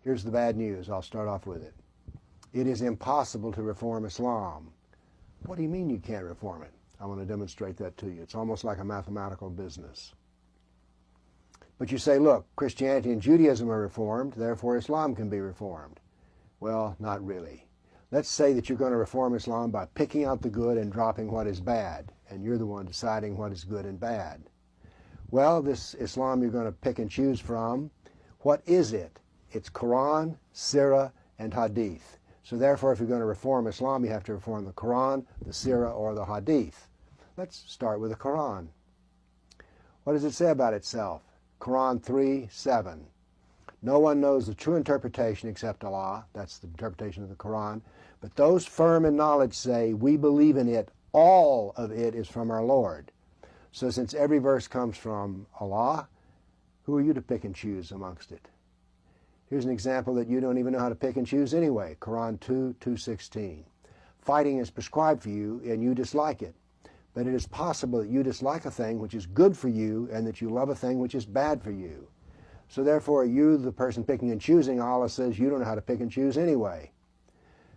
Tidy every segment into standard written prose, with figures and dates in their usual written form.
Here's the bad news. I'll start off with it. It is impossible to reform Islam. What do you mean you can't reform it? I want to demonstrate that to you. It's almost like a mathematical business. But you say, look, Christianity and Judaism are reformed, therefore Islam can be reformed. Well, not really. Let's say that you're going to reform Islam by picking out the good and dropping what is bad, and you're the one deciding what is good and bad. Well, this Islam you're going to pick and choose from, what is it? It's Quran, Sirah, and Hadith. So therefore, if you're going to reform Islam, you have to reform the Quran, the Sirah, or the Hadith. Let's start with the Quran. What does it say about itself? Quran 3:7. No one knows the true interpretation except Allah. That's the interpretation of the Quran. But those firm in knowledge say, we believe in it. All of it is from our Lord. So since every verse comes from Allah, who are you to pick and choose amongst it? Here's an example that you don't even know how to pick and choose anyway. Quran 2:216. Fighting is prescribed for you and you dislike it. But it is possible that you dislike a thing which is good for you and that you love a thing which is bad for you. So therefore, you, the person picking and choosing, Allah says you don't know how to pick and choose anyway.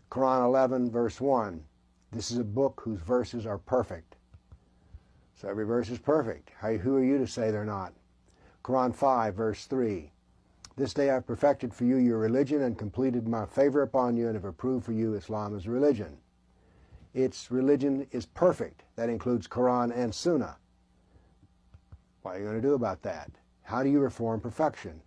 Quran 11, verse 1. This is a book whose verses are perfect. So every verse is perfect. Who are you to say they're not? Quran 5, verse 3. This day I've perfected for you your religion and completed my favor upon you and have approved for you Islam as a religion. Its religion is perfect. That includes Quran and Sunnah. What are you going to do about that? How do you reform perfection?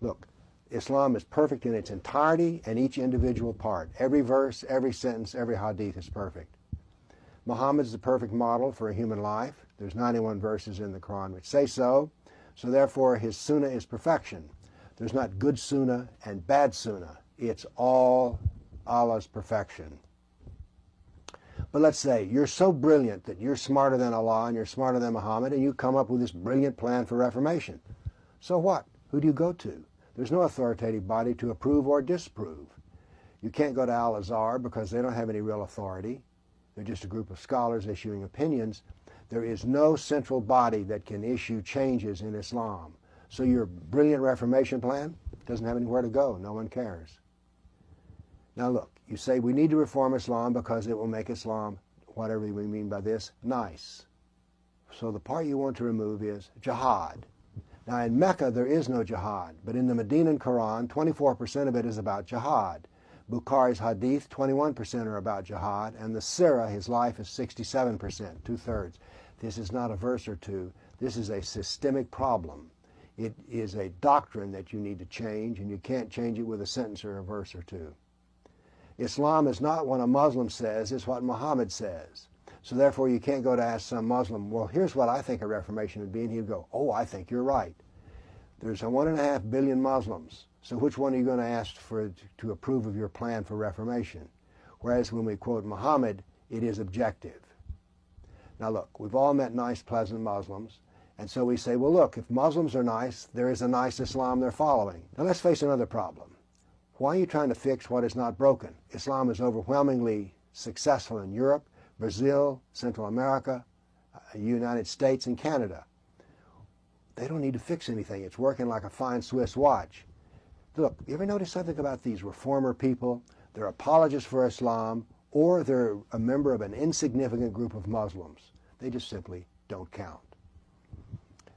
Look, Islam is perfect in its entirety and each individual part. Every verse, every sentence, every hadith is perfect. Muhammad is the perfect model for a human life. There's 91 verses in the Quran which say so. So therefore his Sunnah is perfection. There's not good Sunnah and bad Sunnah. It's all Allah's perfection. But let's say you're so brilliant that you're smarter than Allah and you're smarter than Muhammad and you come up with this brilliant plan for reformation. So what? Who do you go to? There's no authoritative body to approve or disapprove. You can't go to Al-Azhar because they don't have any real authority. They're just a group of scholars issuing opinions. There is no central body that can issue changes in Islam. So your brilliant reformation plan doesn't have anywhere to go. No one cares. Now look, you say we need to reform Islam because it will make Islam, whatever we mean by this, nice. So the part you want to remove is jihad. Now in Mecca there is no jihad, but in the Medinan Quran 24% of it is about jihad. Bukhari's Hadith 21% are about jihad, and the Sirah, his life, is 67%, 2/3. This is not a verse or two. This is a systemic problem. It is a doctrine that you need to change, and you can't change it with a sentence or a verse or two. Islam is not what a Muslim says, it's what Muhammad says. So therefore you can't go to ask some Muslim, well, here's what I think a reformation would be, and he'd go, oh, I think you're right. There's 1.5 billion Muslims, so which one are you going to ask to approve of your plan for reformation? Whereas when we quote Muhammad, it is objective. Now look, we've all met nice, pleasant Muslims, and so we say, well look, if Muslims are nice, there is a nice Islam they're following. Now let's face another problem. Why are you trying to fix what is not broken? Islam is overwhelmingly successful in Europe, Brazil, Central America, United States, and Canada. They don't need to fix anything. It's working like a fine Swiss watch. Look, you ever notice something about these reformer people? They're apologists for Islam, or they're a member of an insignificant group of Muslims. They just simply don't count.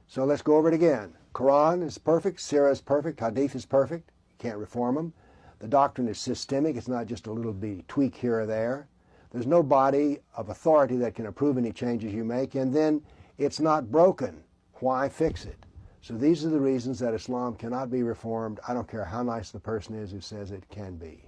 So let's go over it again. Quran is perfect, Sirah is perfect, Hadith is perfect. You can't reform them. The doctrine is systemic. It's not just a little bitty tweak here or there. There's no body of authority that can approve any changes you make, and then it's not broken. Why fix it? So these are the reasons that Islam cannot be reformed. I don't care how nice the person is who says it can be.